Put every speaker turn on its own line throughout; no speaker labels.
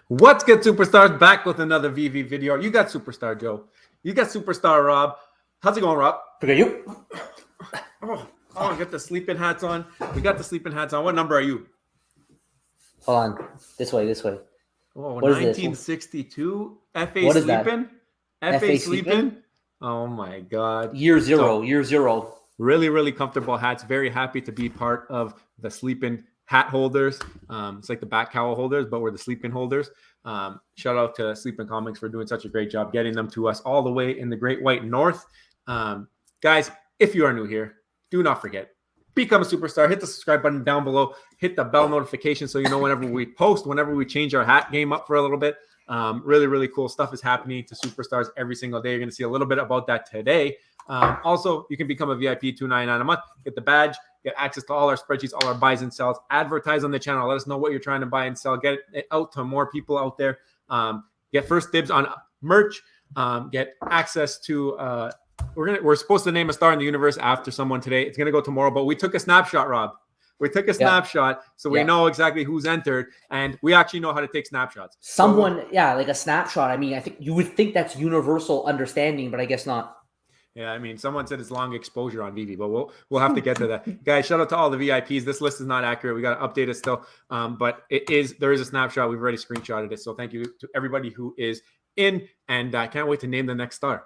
What's good, superstars? Back with another VV video. You got superstar Joe. You got superstar Rob. How's it going, Rob?
Pretty good.
Oh, get the sleeping hats on. We got the sleeping hats on. What number are you?
Hold on. This way.
Oh,
what
1962. FA
what is
sleeping.
that?
FA sleeping. Oh my God.
Year zero.
Really, really comfortable hats. Very happy to be part of the sleeping hat holders. It's like the back cowl holders, but we're the sleeping holders. Shout out to Sleeping Comics for doing such a great job getting them to us all the way in the Great White North. Guys, if you are new here, do not forget, become a superstar. Hit the subscribe button down below. Hit the bell notification so you know whenever we post, whenever we change our hat game up for a little bit. Really, really cool stuff is happening to superstars every single day. You're going to see a little bit about that today. Also, you can become a VIP $2.99 a month, get the badge, get access to all our spreadsheets, all our buys and sells, advertise on the channel. Let us know what you're trying to buy and sell. Get it out to more people out there. Get first dibs on merch. Get access to we're supposed to name a star in the universe after someone today. It's gonna go tomorrow, but we took a snapshot, Rob. We took a snapshot, so we know exactly who's entered, and we actually know how to take snapshots.
Like a snapshot. I mean, I think you would think that's universal understanding, but I guess not.
Yeah, I mean, someone said it's long exposure on Veve, but we'll have to get to that. Guys, shout out to all the VIPs. This list is not accurate. We got to update it still, but there is a snapshot. We've already screenshotted it, so thank you to everybody who is in, and I can't wait to name the next star.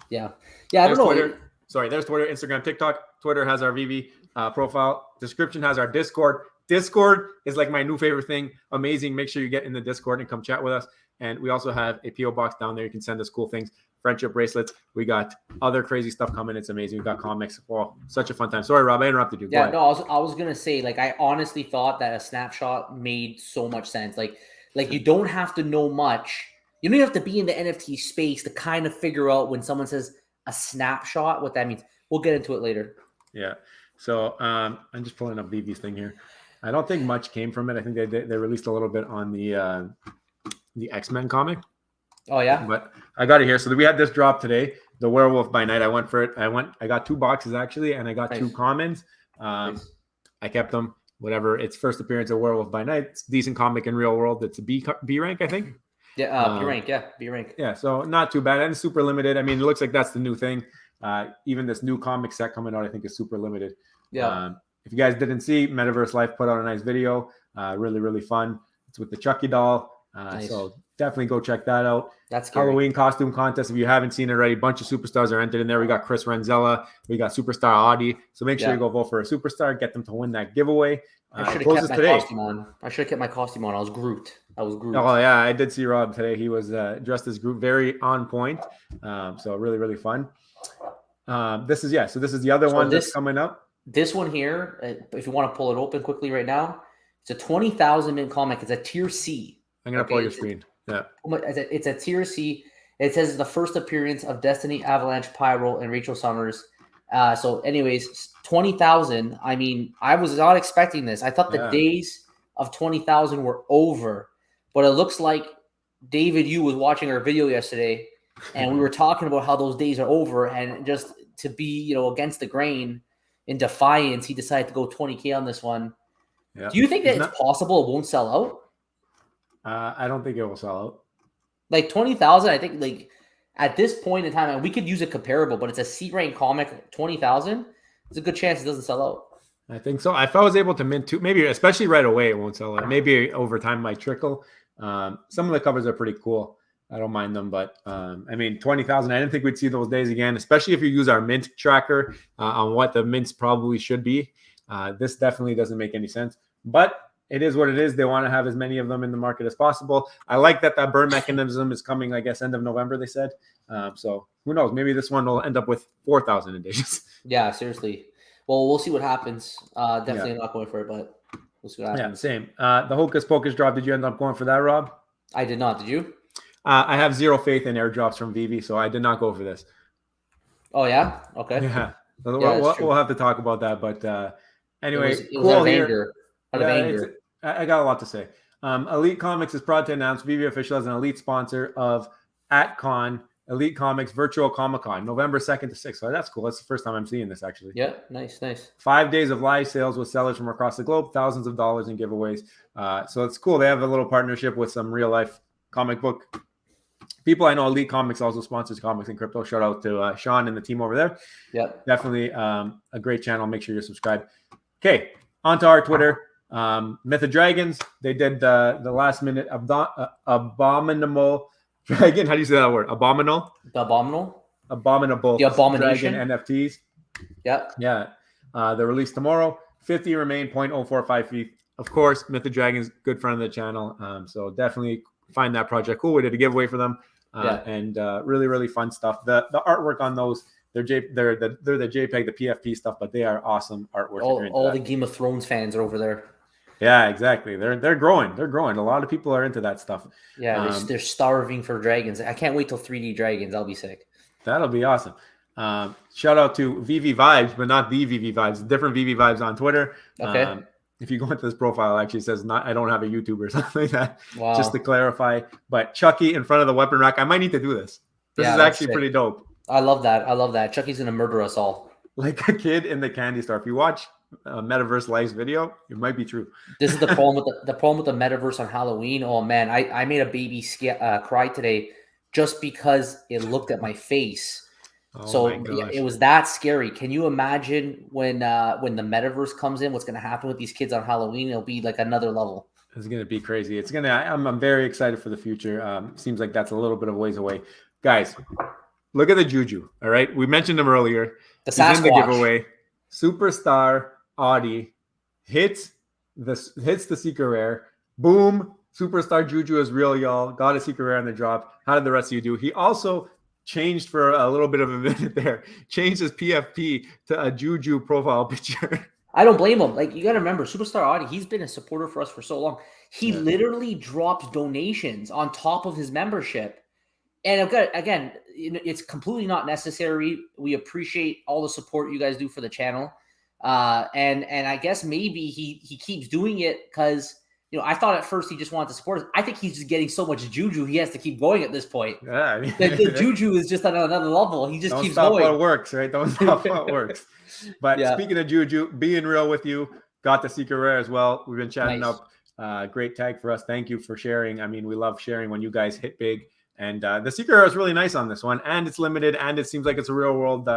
Yeah. I don't know.
Twitter. Sorry, there's Twitter, Instagram, TikTok. Twitter has our Veve profile. Description has our Discord. Discord is like my new favorite thing. Amazing. Make sure you get in the Discord and come chat with us. And we also have a PO box down there. You can send us cool things. Friendship bracelets. We got other crazy stuff coming. It's amazing. We got comics. Well, such a fun time. Sorry, Rob, I interrupted you.
Yeah, no, I was gonna say, like, I honestly thought that a snapshot made so much sense. Like you don't have to know much. You don't have to be in the NFT space to kind of figure out when someone says a snapshot what that means. We'll get into it later.
Yeah. So I'm just pulling up Veve's thing here. I don't think much came from it. I think they released a little bit on the X-Men comic.
Oh yeah,
but I got it here. So we had this drop today, the Werewolf by Night. I went for it. I got 2 boxes actually, and I got 2 commons. I kept them. Whatever. It's first appearance of Werewolf by Night. It's decent comic in real world. It's a B rank, I think.
Yeah, B rank. Yeah, B rank.
Yeah, so not too bad, and it's super limited. I mean, it looks like that's the new thing. Even this new comic set coming out, I think, is super limited.
Yeah.
If you guys didn't see, Metaverse Life put out a nice video. Really, really fun. It's with the Chucky doll.
Nice.
So definitely go check that out.
That's scary.
Halloween costume contest. If you haven't seen it already, a bunch of superstars are entered in there. We got Chris Renzella. We got Superstar Audi. So make sure you go vote for a superstar. Get them to win that giveaway.
I should have kept my costume on. I was Groot.
Oh, yeah. I did see Rob today. He was dressed as Groot. Very on point. So really, really fun. This is the other one that's coming up.
This one here, if you want to pull it open quickly right now, it's a 20,000 mint comic. It's a tier C.
I'm going to pull your screen. Yeah.
It's a tier C. It says the first appearance of Destiny, Avalanche, Pyro, and Rachel Summers. So anyways, 20,000. I mean, I was not expecting this. I thought the days of 20,000 were over, but it looks like David Yu was watching our video yesterday, and we were talking about how those days are over, and just to be, against the grain in defiance, he decided to go 20K on this one. Yeah. Do you think that it's possible it won't sell out?
I don't think it will sell out.
Like 20,000, I think, like, at this point in time, and we could use a comparable, but it's a C rank comic, 20,000. There's a good chance it doesn't sell out.
I think so. If I was able to mint 2, maybe, especially right away, it won't sell out. Maybe over time might trickle. Some of the covers are pretty cool. I don't mind them, but I mean, 20,000. I didn't think we'd see those days again, especially if you use our mint tracker on what the mints probably should be. This definitely doesn't make any sense, but it is what it is. They want to have as many of them in the market as possible. I like that burn mechanism is coming, I guess, end of November, they said. So who knows? Maybe this one will end up with 4,000 editions.
Yeah, seriously. Well, we'll see what happens. Definitely not going for it, but we'll see what happens.
Yeah, same. The Hocus Pocus drop, did you end up going for that, Rob?
I did not. Did you?
I have zero faith in airdrops from Veve, so I did not go for this.
Oh, yeah? Okay.
Yeah. We'll have to talk about that, but anyway.
It was out of anger.
I got a lot to say. Elite Comics is proud to announce Veve Official as an elite sponsor of AtCon Elite Comics Virtual Comic-Con, November 2nd to 6th. So that's cool. That's the first time I'm seeing this, actually.
Yeah, nice.
5 days of live sales with sellers from across the globe, thousands of dollars in giveaways. So it's cool. They have a little partnership with some real-life comic book people. I know Elite Comics also sponsors comics and crypto. Shout out to Sean and the team over there.
Yep.
Definitely a great channel. Make sure you're subscribed. Okay, on to our Twitter. Myth of Dragons. They did the last-minute abominable dragon. How do you say that word? Abominable?
The abominable?
Abominable.
The abomination?
Dragon NFTs.
Yep.
Yeah. They're released tomorrow. 50 remain, 0.045 feet. Of course, Myth of Dragons, good friend of the channel. So definitely find that project cool. We did a giveaway for them. And really, really fun stuff. The artwork on those, they're the JPEG, the PFP stuff, but they are awesome artwork.
All the Game of Thrones fans are over there.
Yeah, exactly. They're growing. They're growing. A lot of people are into that stuff.
Yeah, they're starving for dragons. I can't wait till 3D dragons. I'll be sick.
That'll be awesome. Shout out to Veve Vibes, but not the Veve Vibes. Different Veve Vibes on Twitter.
Okay.
If you go into this profile, it actually says I don't have a YouTube or something like that.
Wow.
Just to clarify. But Chucky in front of the weapon rack. I might need to do this. This is actually pretty dope.
I love that. Chucky's gonna murder us all.
Like a kid in the candy store. If you watch Metaverse Life's video, it might be true.
This is the problem with the problem with the metaverse on Halloween. Oh man, I made a baby cry today just because it looked at my face. So it was that scary. Can you imagine when the metaverse comes in, what's going to happen with these kids on Halloween? It'll be like another level.
It's going to be crazy. I'm very excited for the future. Seems like that's a little bit of ways away. Guys, look at the Juju. All right. We mentioned him earlier.
He's
in the giveaway. Superstar Audi hits the secret rare. Boom. Superstar Juju is real, y'all. Got a secret rare on the drop. How did the rest of you do? He also changed for a little bit of a minute there. Changed his PFP to a Juju profile picture.
I don't blame him. Like, you got to remember, Superstar Audi, he's been a supporter for us for so long. He literally drops donations on top of his membership. And again, it's completely not necessary. We appreciate all the support you guys do for the channel. And I guess maybe he keeps doing it because, I thought at first he just wanted to support us. I think he's just getting so much Juju, he has to keep going at this point.
Yeah, I mean,
the Juju is just on another level. He just keeps
going. Don't stop
going.
what works, right? Don't stop what works. But speaking of Juju, being real with you, got the secret rare as well. We've been chatting up. Great tag for us. Thank you for sharing. I mean, we love sharing when you guys hit big. And the secret rare is really nice on this one. And it's limited. And it seems like it's a real world,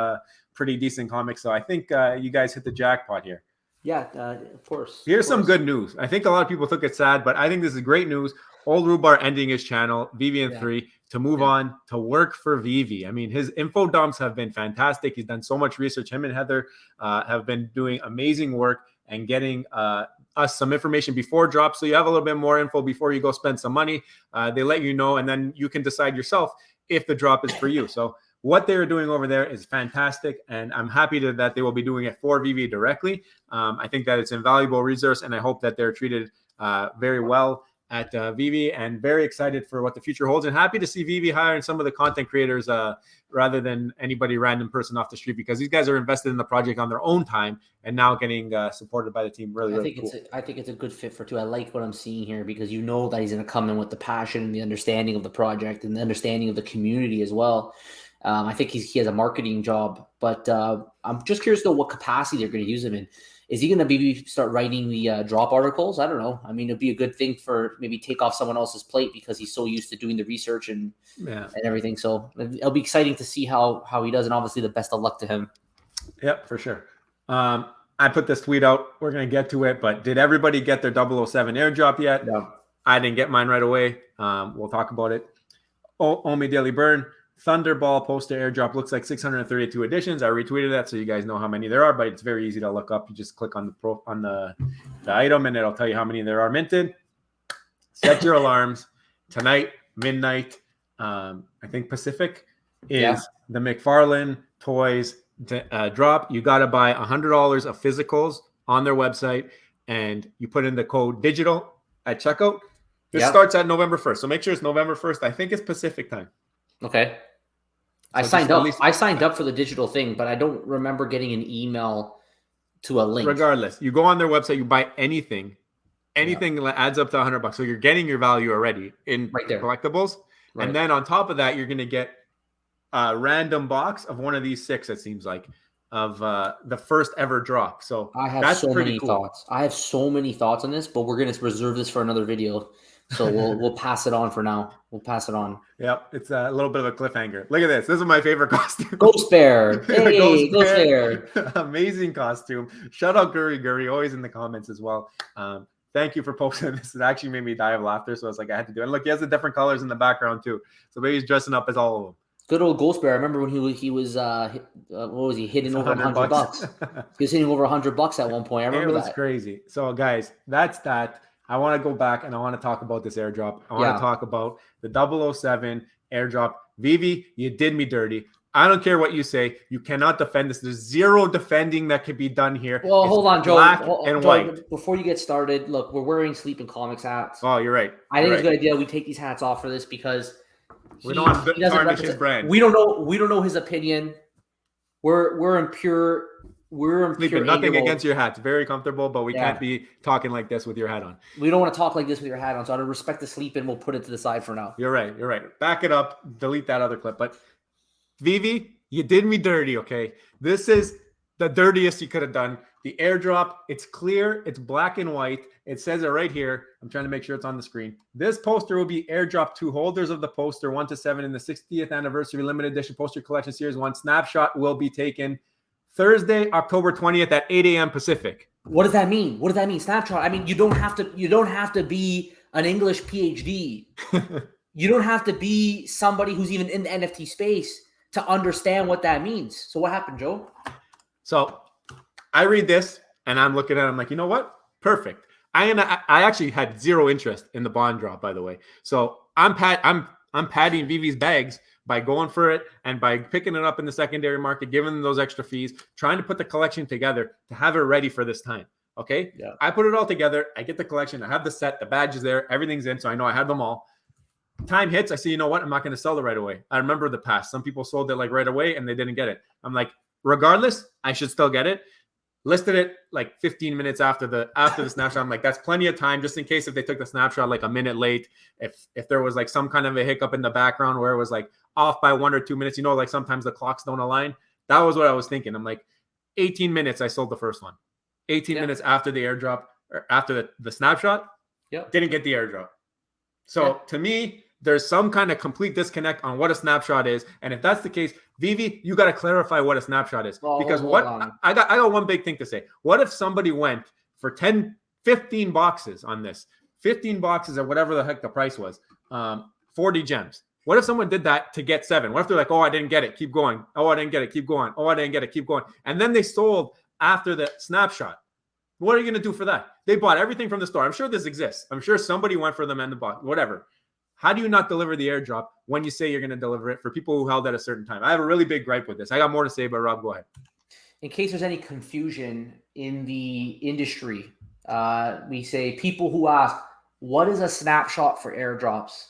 pretty decent comic. So I think you guys hit the jackpot here.
Yeah, of course.
Here's some good news. I think a lot of people took it sad, but I think this is great news. Old Rhubarb ending his channel, Veve3, to move on to work for Veve. I mean, his info dumps have been fantastic. He's done so much research. Him and Heather have been doing amazing work and getting us some information before drop. So you have a little bit more info before you go spend some money. They let you know, and then you can decide yourself if the drop is for you. So what they're doing over there is fantastic, and I'm happy that they will be doing it for Veve directly. I think that it's an invaluable resource, and I hope that they're treated very well at Veve, and very excited for what the future holds, and happy to see Veve hiring some of the content creators rather than anybody random person off the street, because these guys are invested in the project on their own time and now getting supported by the team. Really cool.
I think it's a good fit for two. I like what I'm seeing here because that he's going to come in with the passion and the understanding of the project and the understanding of the community as well. I think he has a marketing job, but I'm just curious to know what capacity they're going to use him in. Is he going to maybe start writing the drop articles? I don't know. I mean, it'd be a good thing for maybe take off someone else's plate because he's so used to doing the research and everything. So it'll be exciting to see how he does, and obviously the best of luck to him.
Yep, for sure. I put this tweet out. We're going to get to it, but did everybody get their 007 airdrop yet?
No.
I didn't get mine right away. We'll talk about it. Omi Daily Burn. Thunderball poster airdrop looks like 632 editions. I retweeted that so you guys know how many there are, but it's very easy to look up. You just click on the item and it'll tell you how many there are minted. Set your alarms. Tonight, midnight, I think Pacific, is the McFarlane Toys drop. You got to buy $100 of physicals on their website, and you put in the code digital at checkout. This starts at November 1st. So make sure it's November 1st. I think it's Pacific time.
Okay. I signed up for the digital thing, but I don't remember getting an email to a link.
Regardless, you go on their website, you buy anything that adds up to $100. So you're getting your value already in collectibles. Right. And then on top of that, you're going to get random box of one of these 6, it seems like, of the first ever drop. So
I have
that's
so
pretty
many
cool.
thoughts. I have so many thoughts on this, but we're gonna reserve this for another video. So we'll pass it on for now. We'll pass it on.
Yep, it's a little bit of a cliffhanger. Look at this. This is my favorite costume.
Ghost Bear. Hey, Ghost Bear.
Amazing costume. Shout out Guri, always in the comments as well. Thank you for posting this. It actually made me die of laughter, so I was like, I had to do it. And look, he has the different colors in the background too. So maybe he's dressing up as all of them.
Good old Ghost Bear. I remember when he was what was he hitting over $100? He was hitting over $100 at one point. I remember that.
It was crazy. So guys, that's that. I want to go back and I want to talk about this airdrop. I want to talk about the 007 airdrop. Veve, you did me dirty. I don't care what you say. You cannot defend this. There's zero defending that could be done here.
Well, hold on, Joe.
Black and white.
Before you get started, look, we're wearing Sleeping Comics hats.
Oh, you're right.
I think it's a good idea we take these hats off for this because
we don't want to tarnish his brand.
We don't know his opinion. We're in pure
nothing against your hat. It's very comfortable, but we can't be talking like this with your hat on.
We don't want to talk like this with your hat on. So out of respect to Sleeping, we'll put it to the side for now.
You're right. Back it up. Delete that other clip. But Veve, you did me dirty, okay? This is the dirtiest you could have done. The airdrop, it's clear, it's black and white. It says it right here. I'm trying to make sure it's on the screen. This poster will be airdrop to holders of the poster 1 to 7 in the 60th anniversary limited edition poster collection series 1. Snapshot will be taken Thursday, October 20th at 8 a.m. Pacific.
What does that mean? What does that mean? Snapshot. I mean, you don't have to be an English PhD. You don't have to be somebody who's even in the NFT space to understand what that means. So what happened, Joe? So
I read this and I'm looking at it. I'm like, you know what? Perfect. I actually had zero interest in the bond drop, by the way. So I'm padding Veve's bags by going for it and by picking it up in the secondary market, giving them those extra fees, trying to put the collection together to have it ready for this time. Okay. Yeah. I put it all together. I get the collection. I have the set, the badge is there. Everything's in. So I know I have them all. Time hits. I say, you know what? I'm not going to sell it right away. I remember the past. Some people sold it like right away and they didn't get it. I'm like, regardless, I should still get it. Listed it like 15 minutes after the snapshot. I'm like, that's plenty of time just in case if they took the snapshot like a minute late, if there was like some kind of a hiccup in the background where it was like off by 1 or 2 minutes, you know, like sometimes the clocks don't align. That was what I was thinking. I'm like, 18 minutes, I sold the first one. 18 minutes after the airdrop or after the snapshot, didn't get the airdrop. So to me, there's some kind of complete disconnect on what a snapshot is. And if that's the case, Veve, you got to clarify what a snapshot is. Because I got one big thing to say. What if somebody went for 15 boxes on this, 15 boxes or whatever the heck the price was, 40 gems. What if someone did that to get 7? What if they're like, oh, I didn't get it, keep going. Oh, I didn't get it, keep going. Oh, I didn't get it, keep going. And then they sold after the snapshot. What are you going to do for that? They bought everything from the store. I'm sure this exists. I'm sure somebody went for them and bought whatever. How do you not deliver the airdrop when you say you're going to deliver it for people who held at a certain time? I have a really big gripe with this. I got more to say, but Rob, go ahead.
In case there's any confusion in the industry, we say people who ask, what is a snapshot for airdrops?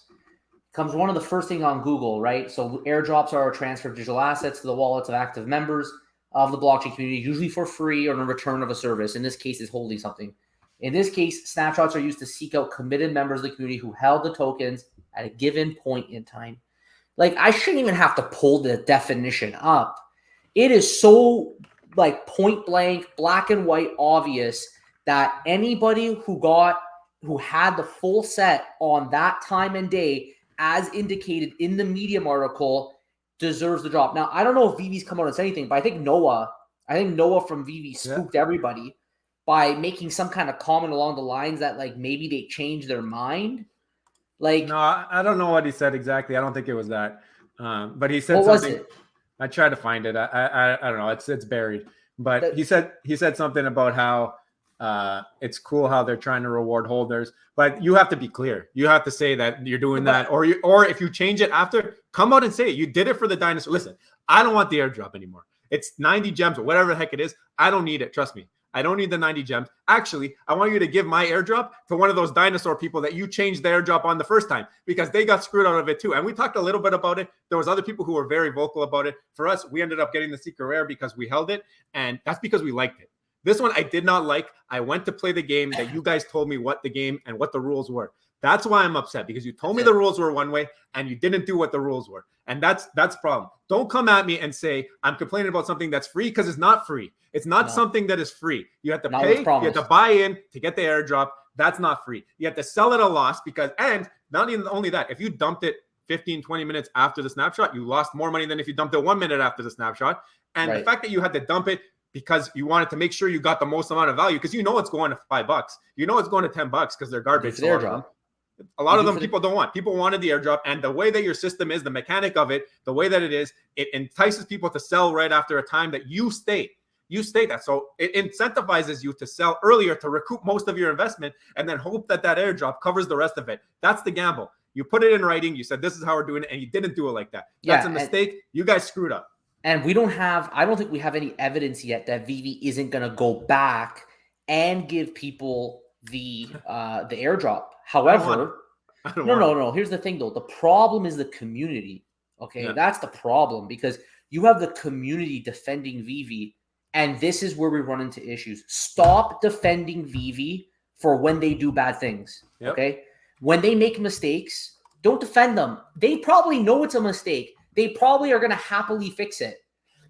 Comes one of the first things on Google, right? So airdrops are a transfer of digital assets to the wallets of active members of the blockchain community, usually for free or in return of a service. In this case, it's holding something. In this case, snapshots are used to seek out committed members of the community who held the tokens at a given point in time. Like, I shouldn't even have to pull the definition up. It is so like point blank, black and white obvious that anybody who had the full set on that time and day, as indicated in the Medium article, deserves the drop. Now, I don't know if Veve's come out and said anything, but I think Noah from Veve spooked everybody by making some kind of comment along the lines that like maybe they changed their mind. Like,
no, I don't know what he said exactly. I don't think it was that. But he said
what
something.
Was it?
I tried to find it. I don't know. It's buried. But he said something about how it's cool how they're trying to reward holders. But you have to be clear. You have to say that you're doing that, or if you change it after, come out and say it. You did it for the dinosaur. Listen, I don't want the airdrop anymore. It's 90 gems or whatever the heck it is. I don't need it. Trust me. I don't need the 90 gems. Actually, I want you to give my airdrop to one of those dinosaur people that you changed the airdrop on the first time, because they got screwed out of it too. And we talked a little bit about it. There was other people who were very vocal about it. For us, we ended up getting the secret rare because we held it. And that's because we liked it. This one I did not like. I went to play the game that you guys told me what the game and what the rules were. That's why I'm upset, because you told me the rules were one way and you didn't do what the rules were. And that's problem. Don't come at me and say I'm complaining about something that's free, because it's not free. It's not something that is free. You have to pay, you have to buy in to get the airdrop. That's not free. You have to sell at a loss, because, and not even only that, if you dumped it 15, 20 minutes after the snapshot, you lost more money than if you dumped it 1 minute after the snapshot. And the fact that you had to dump it because you wanted to make sure you got the most amount of value, because you know it's going to $5. You know it's going to $10 because they're garbage. A lot of them people don't want. People wanted the airdrop, and the way that your system is, the mechanic of it, the way that it is, it entices people to sell right after a time that you state. You state that. So it incentivizes you to sell earlier to recoup most of your investment and then hope that that airdrop covers the rest of it. That's the gamble. You put it in writing. You said, this is how we're doing it, and you didn't do it like that. That's a mistake. You guys screwed up.
And I don't think we have any evidence yet that Veve isn't going to go back and give people the airdrop. However, no. Here's the thing, though. The problem is the community. Okay, that's the problem, because you have the community defending Veve, and this is where we run into issues. Stop defending Veve for when they do bad things. Okay, when they make mistakes, don't defend them. They probably know it's a mistake. They probably are going to happily fix it.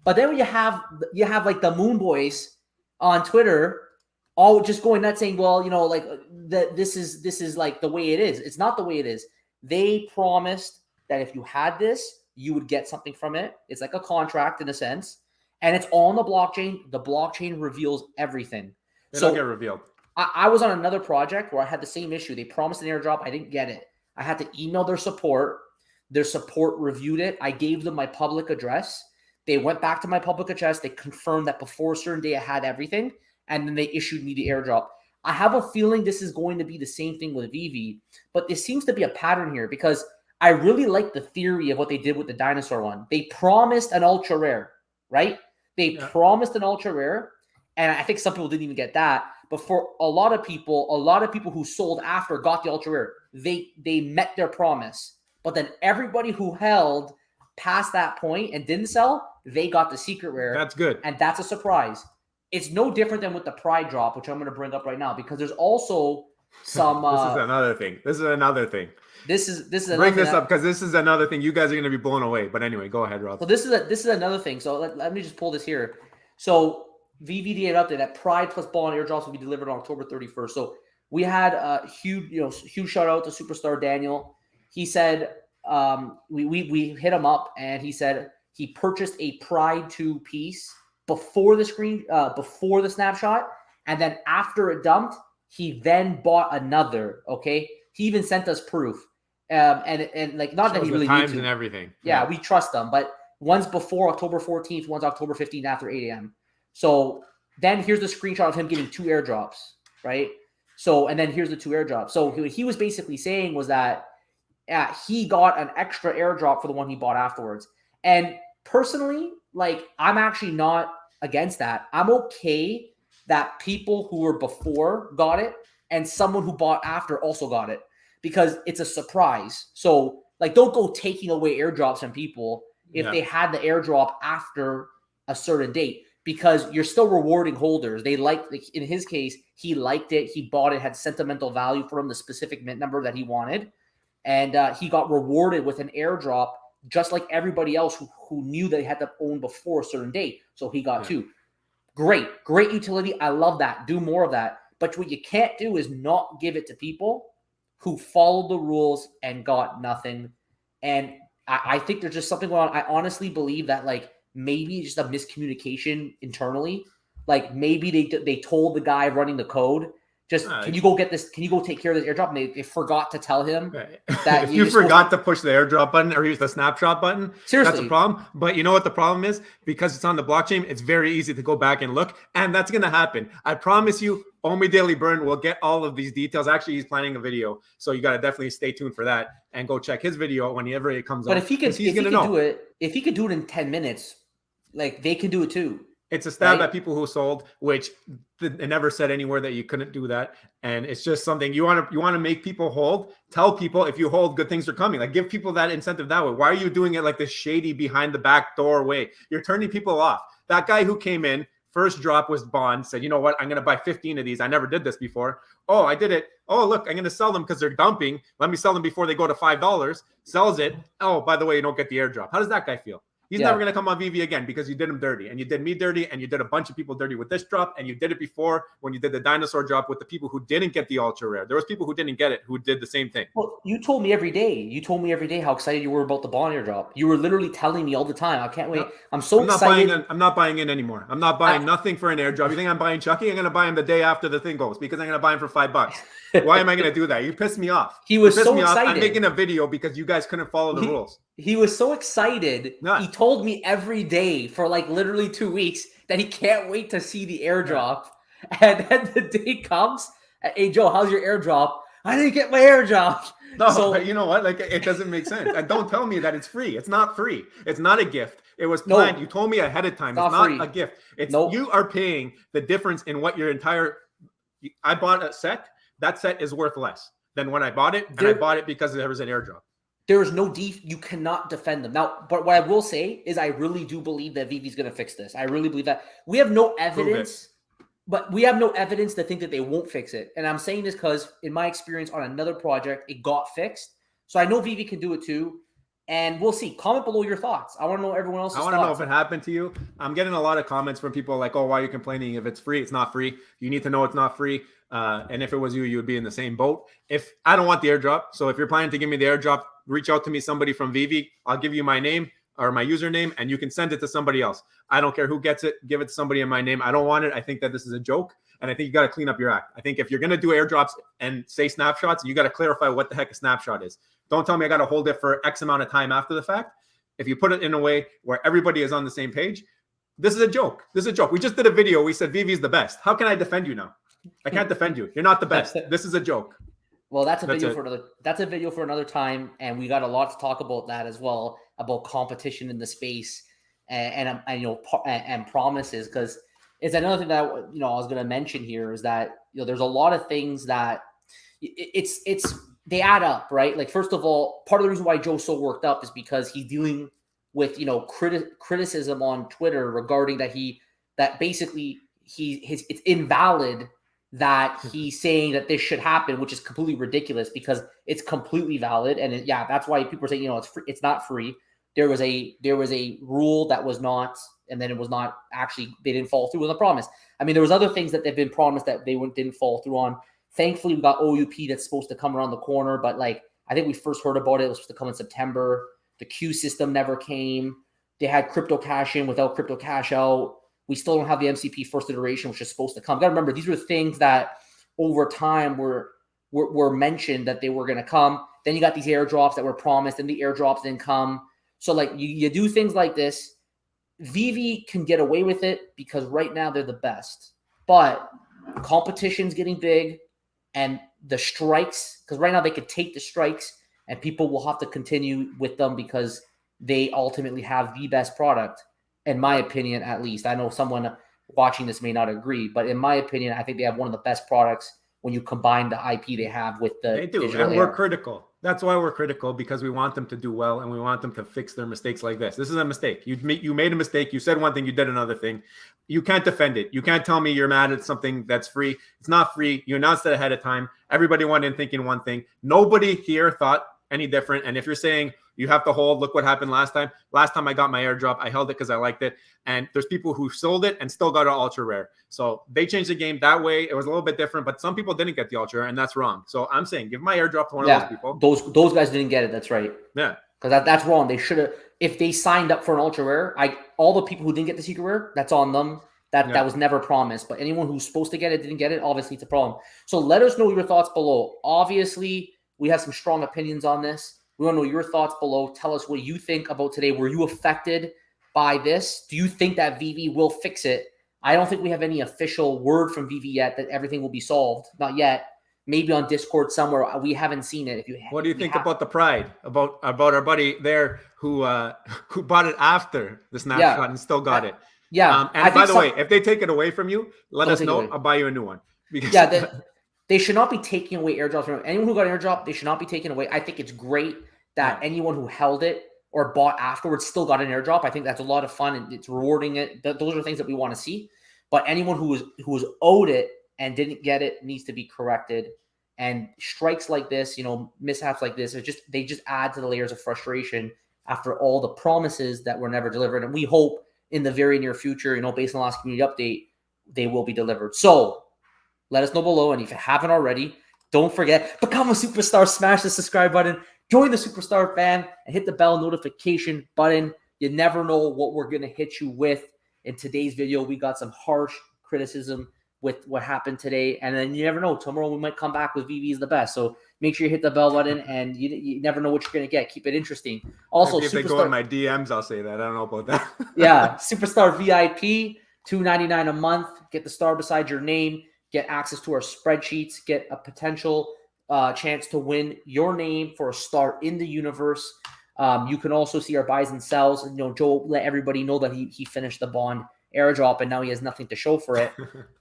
But then when you have like the Moon Boys on Twitter, all just going nuts saying, well, you know, like this is like the way it is. It's not the way it is. They promised that if you had this, you would get something from it. It's like a contract in a sense, and it's all on the blockchain. The blockchain reveals everything.
They don't get revealed.
I was on another project where I had the same issue. They promised an airdrop. I didn't get it. I had to email their support. Their support reviewed it. I gave them my public address. They went back to my public address. They confirmed that before a certain day I had everything, and then they issued me the airdrop. I have a feeling this is going to be the same thing with Veve, but there seems to be a pattern here, because I really like the theory of what they did with the dinosaur one. They promised an ultra rare, right? They promised an ultra rare, and I think some people didn't even get that. But for a lot of people who sold after got the ultra rare. They met their promise. But then everybody who held past that point and didn't sell, they got the secret rare.
That's good.
And that's a surprise. It's no different than with the Pride drop, which I'm going to bring up right now, because there's also some
this is another thing. This is another thing.
This is
bring this up, because this is another thing. You guys are going to be blown away. But anyway, go ahead, Rob.
So this is another thing. So let me just pull this here. So VVDA update that Pride plus ball and airdrops will be delivered on October 31st. So we had a huge shout out to Superstar Daniel. He said we hit him up, and he said he purchased a Pride 2 piece before the snapshot, and then after it dumped, he then bought another. Okay, he even sent us proof, and like, not that he really
times
needs to.
And everything.
Yeah, we trust them, but one's before October 14th, one's October 15th after 8 a.m. So then here's the screenshot of him getting 2 airdrops, right? So, and then here's the 2 airdrops. So what he was basically saying was that he got an extra airdrop for the one he bought afterwards. And personally, like, I'm actually not against that. I'm okay that people who were before got it and someone who bought after also got it, because it's a surprise. So, like, don't go taking away airdrops from people if they had the airdrop after a certain date, because you're still rewarding holders. They like in his case, he liked it. He bought it, had sentimental value for him, the specific mint number that he wanted. And he got rewarded with an airdrop, just like everybody else who knew they had to own before a certain date. So he got 2. Great utility. I love that. Do more of that. But what you can't do is not give it to people who followed the rules and got nothing. And I think there's just something going on. I honestly believe that, like, maybe just a miscommunication internally. Like, maybe they told the guy running the code, can you go get this? Can you go take care of this airdrop? And they forgot to tell him that
if you forgot to push the airdrop button or use the snapshot button,
seriously,
that's a problem. But you know what the problem is? Because it's on the blockchain, it's very easy to go back and look, and that's going to happen. I promise you, Omi Daily Burn will get all of these details. Actually, he's planning a video, so you got to definitely stay tuned for that and go check his video whenever it comes out.
But if he could do it in 10 minutes, like, they can do it too.
It's a stab at people who sold, which they never said anywhere that you couldn't do that. And it's just something you want to make people hold. Tell people, if you hold, good things are coming. Like, give people that incentive that way. Why are you doing it like this shady behind the back door way? You're turning people off. That guy who came in first drop was Bond, said, you know what, I'm going to buy 15 of these. I never did this before. Oh, I did it. Oh, look, I'm going to sell them because they're dumping. Let me sell them before they go to $5. Sells it. Oh, by the way, you don't get the airdrop. How does that guy feel? He's never going to come on VV again because you did him dirty, and you did me dirty, and you did a bunch of people dirty with this drop, and you did it before when you did the dinosaur drop with the people who didn't get the ultra rare. There was people who didn't get it who did the same thing.
Well, you told me every day. You told me every day how excited you were about the Bond airdrop. You were literally telling me all the time. I can't wait.
No,
I'm so excited.
I'm not buying in anymore. I'm not buying nothing for an airdrop. You think I'm buying Chucky? I'm going to buy him the day after the thing goes because I'm going to buy him for $5. Why am I going to do that? You pissed me off.
He was so excited.
I'm making a video because you guys couldn't follow the rules.
He was so excited. Yeah. He told me every day for like literally 2 weeks that he can't wait to see the airdrop. Yeah. And then the day comes. Hey, Joe, how's your airdrop? I didn't get my airdrop.
No, so, but you know what? Like, it doesn't make sense. And don't tell me that it's free. It's not free. It's not a gift. It was planned. No, you told me ahead of time. It's not a gift. It's You are paying the difference in what your entire. I bought a set. That set is worth less than when I bought it, and I bought it because there was an airdrop.
There is no you cannot defend them. Now, but what I will say is I really do believe that Vive's going to fix this. I really believe that. We have no evidence, but we have no evidence to think that they won't fix it. And I'm saying this because in my experience on another project, it got fixed. So I know Veve can do it too. And we'll see. Comment below your thoughts. I want to know everyone else's thoughts.
I want to know if it happened to you. I'm getting a lot of comments from people like, oh, why are you complaining? If it's free, it's not free. You need to know it's not free. And if it was you, you would be in the same boat. If I don't want the airdrop, so if you're planning to give me the airdrop, reach out to me, somebody from Veve. I'll give you my name or my username, and you can send it to somebody else. I don't care who gets it. Give it to somebody in my name. I don't want it. I think that this is a joke, and I think you got to clean up your act. I think if you're going to do airdrops and say snapshots, you got to clarify what the heck a snapshot is. Don't tell me I got to hold it for X amount of time after the fact. If you put it in a way where everybody is on the same page, this is a joke. This is a joke. We just did a video. We said Veve is the best. How can I defend you now? I can't defend you. You're not the best. This is a joke.
Well, that's a video for another time, and we got a lot to talk about that as well, about competition in the space and promises, because it's another thing that I was going to mention here is that there's a lot of things that they add up, right? Like, first of all, part of the reason why Joe's so worked up is because he's dealing with criticism on Twitter regarding that basically it's invalid that he's saying that this should happen, which is completely ridiculous because it's completely valid. And that's why people are saying, it's free. It's not free. There was a rule that was not, and then it was not actually, they didn't follow through with the promise. I mean, there was other things that they've been promised that they didn't follow through on. Thankfully, we got OUP that's supposed to come around the corner, but I think we first heard about it. It was supposed to come in September. The Q system never came. They had crypto cash in without crypto cash out. We still don't have the MCP first iteration, which is supposed to come. Got to remember, these were things that over time were mentioned that they were going to come. Then you got these airdrops that were promised, and the airdrops didn't come. So you do things like this. Veve can get away with it because right now they're the best. But competition's getting big, and the strikes, because right now they could take the strikes, and people will have to continue with them because they ultimately have the best product. In my opinion, at least. I know someone watching this may not agree, but in my opinion, I think they have one of the best products when you combine the IP they have with the
They do, and we're critical. That's why we're critical, because we want them to do well, and we want them to fix their mistakes like this. This is a mistake. You made a mistake. You said one thing, you did another thing. You can't defend it. You can't tell me you're mad at something that's free. It's not free. You announced it ahead of time. Everybody went in thinking one thing. Nobody here thought any different. And if you're saying you have to hold, look what happened last time. Last time I got my airdrop, I held it because I liked it. And there's people who sold it and still got an ultra rare. So they changed the game that way. It was a little bit different, but some people didn't get the ultra rare, and that's wrong. So I'm saying give my airdrop to one of those people.
Those guys didn't get it. That's right.
Yeah.
Because that's wrong. They should have, if they signed up for an ultra rare, all the people who didn't get the secret rare, that's on them. That was never promised. But anyone who's supposed to get it didn't get it. Obviously, it's a problem. So let us know your thoughts below. Obviously, we have some strong opinions on this. We want to know your thoughts below. Tell us what you think about today. Were you affected by this? Do you think that Veve will fix it? I don't think we have any official word from Veve yet that everything will be solved. Not yet. Maybe on Discord somewhere. We haven't seen it.
What do you think about the Pride? About our buddy there who bought it after the snapshot and still got it?
Yeah.
And by the way, if they take it away from you, let us know. I'll buy you a new one.
Because they should not be taking away airdrops from anyone who got an airdrop. They should not be taken away. I think it's great that anyone who held it or bought afterwards still got an airdrop. I think that's a lot of fun, and it's rewarding it. Those are things that we want to see. But anyone who was owed it and didn't get it needs to be corrected. And strikes like this, mishaps like this, they just add to the layers of frustration after all the promises that were never delivered. And we hope in the very near future, based on the last community update, they will be delivered. So let us know below. And if you haven't already, don't forget, become a superstar, smash the subscribe button, join the superstar fam, and hit the bell notification button. You never know what we're going to hit you with. In today's video, we got some harsh criticism with what happened today. And then you never know. Tomorrow we might come back with VV is the best. So make sure you hit the bell button, and you never know what you're going to get. Keep it interesting. Also,
if they go in my DMs, I'll say that. I don't know about that.
Yeah, Superstar VIP, $2.99 a month. Get the star beside your name. Get access to our spreadsheets. Get a potential chance to win your name for a star in the universe. You can also see our buys and sells. Joe let everybody know that he finished the bond airdrop, and now he has nothing to show for it.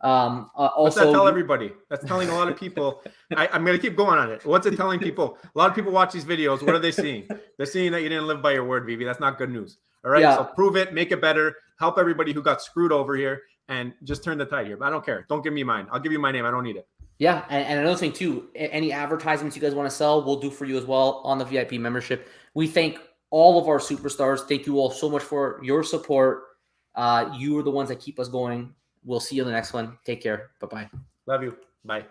What's that tell everybody? That's telling a lot of people. I'm going to keep going on it. What's it telling people? A lot of people watch these videos. What are they seeing? They're seeing that you didn't live by your word, Vivi. That's not good news. All right. Yeah. So prove it, make it better, help everybody who got screwed over here, and just turn the tide here. But I don't care. Don't give me mine. I'll give you my name. I don't need it.
Yeah. And another thing too, any advertisements you guys want to sell, we'll do for you as well on the VIP membership. We thank all of our superstars. Thank you all so much for your support. You are the ones that keep us going. We'll see you in the next one. Take care. Bye-bye.
Love you. Bye.